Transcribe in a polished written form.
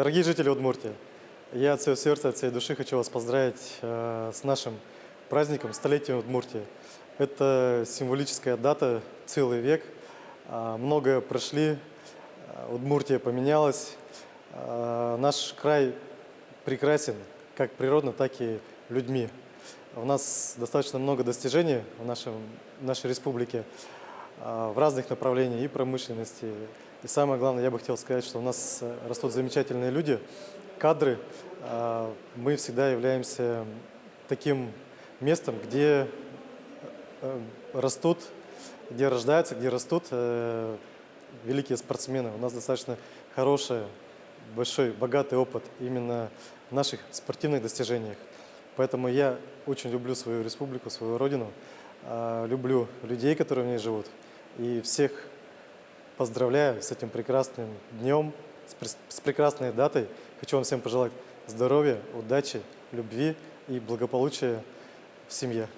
Дорогие жители Удмуртии, я от всего сердца, от всей души хочу вас поздравить с нашим праздником, столетием Удмуртии. Это символическая дата, целый век. Многое прошли, Удмуртия поменялась. Наш край прекрасен как природно, так и людьми. У нас достаточно много достижений в нашей республике в разных направлениях и промышленности. И самое главное, я бы хотел сказать, что у нас растут замечательные люди, кадры. Мы всегда являемся таким местом, где растут, где рождаются, где растут великие спортсмены. У нас достаточно хороший, большой, богатый опыт именно в наших спортивных достижениях. Поэтому я очень люблю свою республику, свою родину, люблю людей, которые в ней живут. И всех поздравляю с этим прекрасным днем, с прекрасной датой. Хочу вам всем пожелать здоровья, удачи, любви и благополучия в семье.